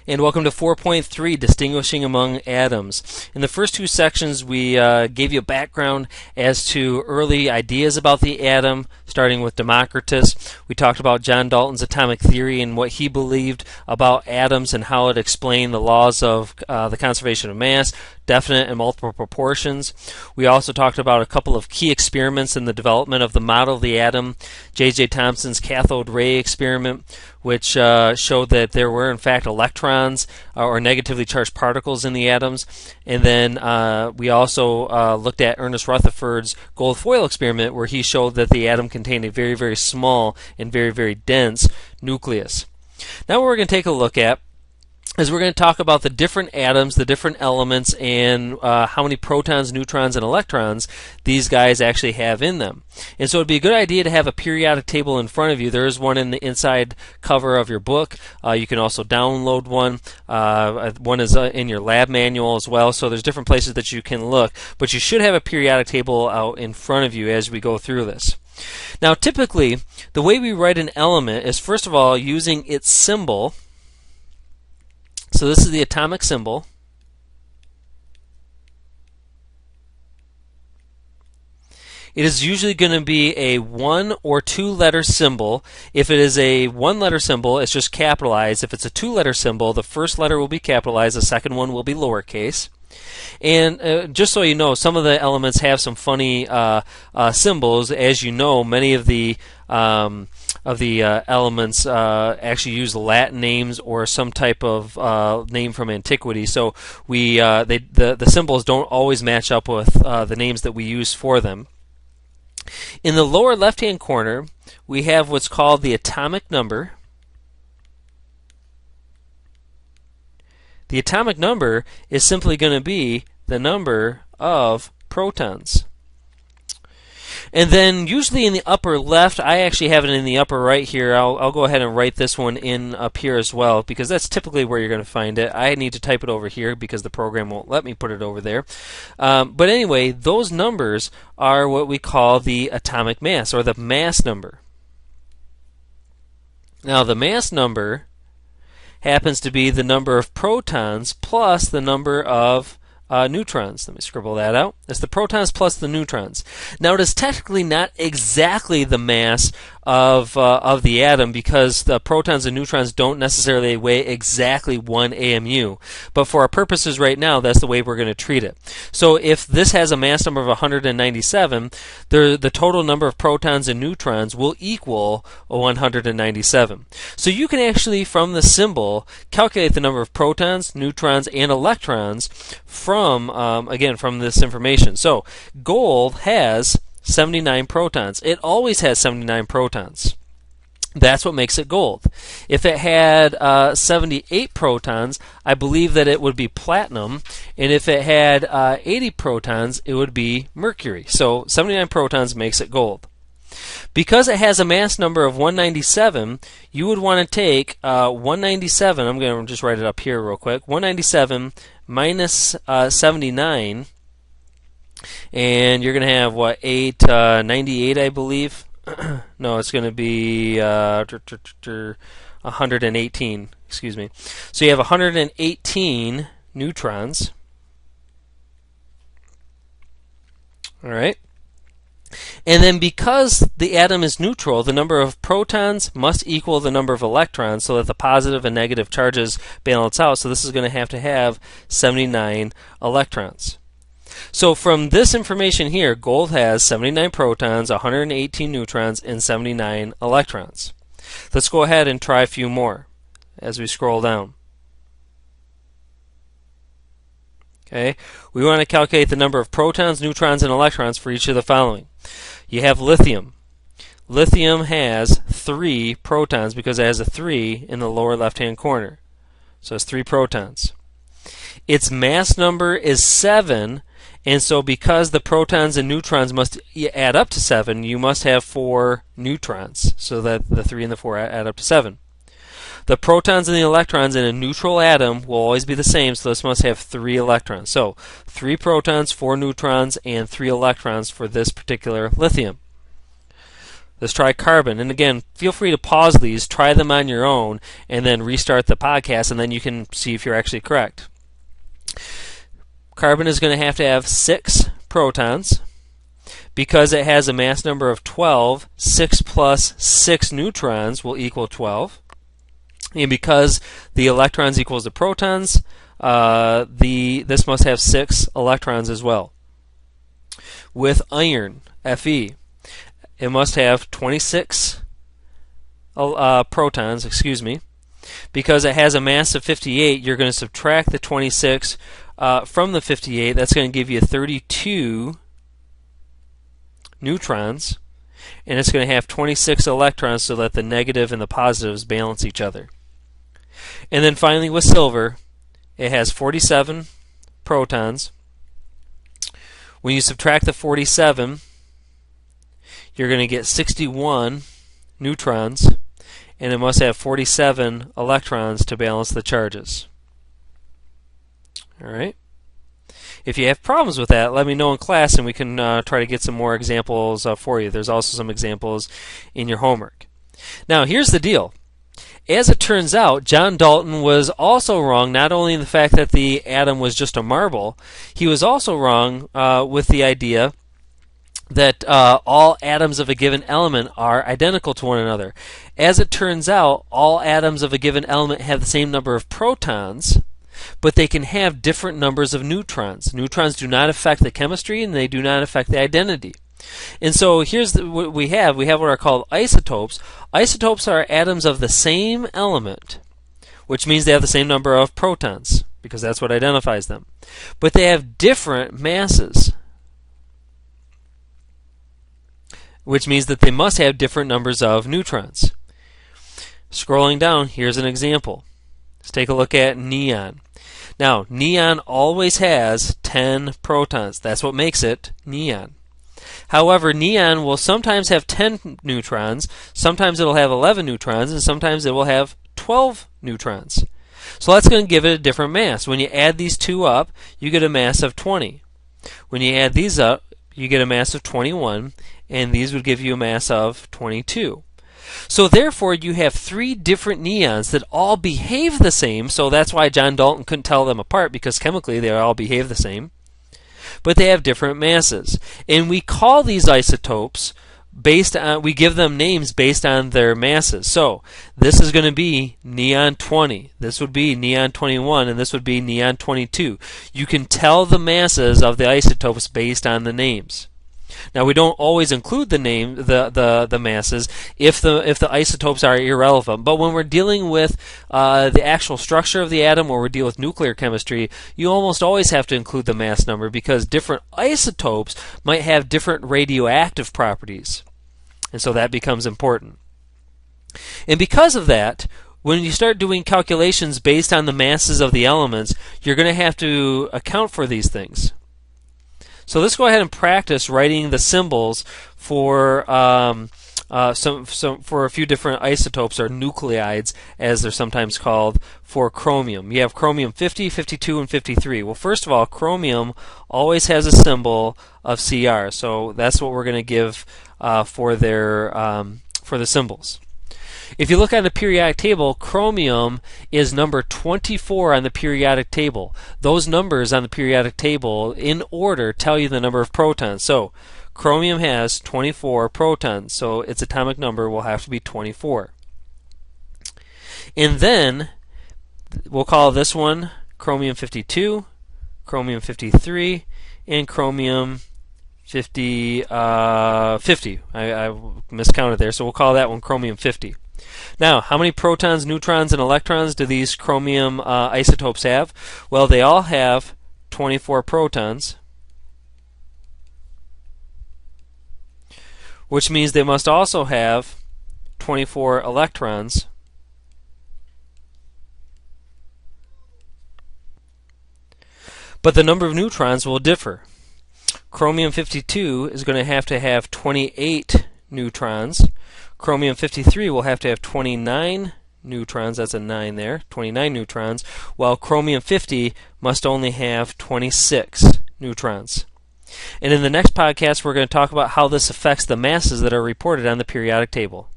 And welcome to 4.3, Distinguishing Among Atoms. In the first two sections, we gave you a background as to early ideas about the atom, starting with Democritus. We talked about John Dalton's atomic theory and what he believed about atoms and how it explained the laws of the conservation of mass, definite and multiple proportions. We also talked about a couple of key experiments in the development of the model of the atom, J.J. Thomson's cathode ray experiment, which showed that there were in fact electrons or negatively charged particles in the atoms. And then we also looked at Ernest Rutherford's gold foil experiment, where he showed that the atom contained a very, very small and very, very dense nucleus. Now what we're going to take a look at is we're going to talk about the different atoms, the different elements, and how many protons, neutrons, and electrons these guys actually have in them. And so it would be a good idea to have a periodic table in front of you. There is one in the inside cover of your book. You can also download one. One is in your lab manual as well. So there's different places that you can look. But you should have a periodic table out in front of you as we go through this. Now typically, the way we write an element is first of all using its symbol. So this is the atomic symbol. It is usually going to be a 1 or 2 letter symbol. If it is a 1-letter symbol, it's just capitalized. If it's a 2-letter symbol, the first letter will be capitalized, the second one will be lowercase. And just so you know, some of the elements have some funny symbols. As you know, many of the elements actually use Latin names or some type of name from antiquity. So the symbols don't always match up with the names that we use for them. In the lower left-hand corner, we have what's called the atomic number. The atomic number is simply going to be the number of protons. And then usually in the upper left, I actually have it in the upper right here. I'll go ahead and write this one in up here as well, because that's typically where you're going to find it. I need to type it over here because the program won't let me put it over there. But anyway, those numbers are what we call the atomic mass, or the mass number. Now the mass number happens to be the number of protons plus the number of neutrons. Let me scribble that out. It's the protons plus the neutrons. Now it is technically not exactly the mass of the atom, because the protons and neutrons don't necessarily weigh exactly 1 AMU. But for our purposes right now, that's the way we're going to treat it. So if this has a mass number of 197, the total number of protons and neutrons will equal 197. So you can actually, from the symbol, calculate the number of protons, neutrons, and electrons from this information. So gold has 79 protons. It always has 79 protons. That's what makes it gold. If it had 78 protons, I believe that it would be platinum. And if it had 80 protons, it would be mercury. So 79 protons makes it gold. Because it has a mass number of 197, you would want to take 197, I'm going to just write it up here real quick, 197 minus 79, and you're going to have, 98, I believe? No, it's going to be 118, excuse me. So you have 118 neutrons. All right. And then because the atom is neutral, the number of protons must equal the number of electrons so that the positive and negative charges balance out. So this is going to have 79 electrons. So from this information here, gold has 79 protons, 118 neutrons, and 79 electrons. Let's go ahead and try a few more as we scroll down. Okay, we want to calculate the number of protons, neutrons, and electrons for each of the following. You have lithium. Lithium has 3 protons because it has a 3 in the lower left-hand corner. So it's 3 protons. Its mass number is 7, and so because the protons and neutrons must add up to 7, you must have 4 neutrons, so that the 3 and the 4 add up to 7. The protons and the electrons in a neutral atom will always be the same, so this must have 3 electrons. So 3 protons, 4 neutrons, and 3 electrons for this particular lithium. Let's try carbon. And again, feel free to pause these, try them on your own, and then restart the podcast, and then you can see if you're actually correct. Carbon is going to have 6 protons. Because it has a mass number of 12, 6 plus 6 neutrons will equal 12. And because the electrons equals the protons, this must have 6 electrons as well. With iron, Fe, it must have 26 protons, Because it has a mass of 58, you're going to subtract the 26 from the 58. That's going to give you 32 neutrons, and it's going to have 26 electrons so that the negative and the positives balance each other. And then finally with silver, it has 47 protons. When you subtract the 47, you're going to get 61 neutrons, and it must have 47 electrons to balance the charges. Alright? If you have problems with that, let me know in class and we can try to get some more examples for you. There's also some examples in your homework. Now, here's the deal. As it turns out, John Dalton was also wrong not only in the fact that the atom was just a marble, he was also wrong with the idea that all atoms of a given element are identical to one another. As it turns out, all atoms of a given element have the same number of protons, but they can have different numbers of neutrons. Neutrons do not affect the chemistry, and they do not affect the identity. And so here's what we have. We have what are called isotopes. Isotopes are atoms of the same element, which means they have the same number of protons, because that's what identifies them. But they have different masses, which means that they must have different numbers of neutrons. Scrolling down, here's an example. Let's take a look at neon. Now, neon always has 10 protons. That's what makes it neon. However, neon will sometimes have 10 neutrons, sometimes it will have 11 neutrons, and sometimes it will have 12 neutrons. So that's going to give it a different mass. When you add these two up, you get a mass of 20. When you add these up, you get a mass of 21, and these would give you a mass of 22. So therefore, you have 3 different neons that all behave the same, so that's why John Dalton couldn't tell them apart, because chemically they all behave the same. But they have different masses. And we call these isotopes we give them names based on their masses. So this is going to be neon 20, this would be neon 21, and this would be neon 22. You can tell the masses of the isotopes based on the names. Now, we don't always include the name, the masses, if the isotopes are irrelevant. But when we're dealing with the actual structure of the atom, or we're dealing with nuclear chemistry, you almost always have to include the mass number, because different isotopes might have different radioactive properties, and so that becomes important. And because of that, when you start doing calculations based on the masses of the elements, you're going to have to account for these things. So let's go ahead and practice writing the symbols for for a few different isotopes, or nuclides as they're sometimes called, for chromium. You have chromium 50, 52, and 53. Well, first of all, chromium always has a symbol of Cr, so that's what we're going to give for the symbols. If you look on the periodic table, chromium is number 24 on the periodic table. Those numbers on the periodic table, in order, tell you the number of protons. So chromium has 24 protons, so its atomic number will have to be 24. And then we'll call this one chromium 52, chromium 53, and chromium 50. I miscounted there, so we'll call that one chromium 50. Now, how many protons, neutrons, and electrons do these chromium isotopes have? Well, they all have 24 protons, which means they must also have 24 electrons, but the number of neutrons will differ. Chromium 52 is going to have 28 neutrons. Chromium 53 will have to have 29 neutrons, that's a 9 there, 29 neutrons, while chromium 50 must only have 26 neutrons. And in the next podcast, we're going to talk about how this affects the masses that are reported on the periodic table.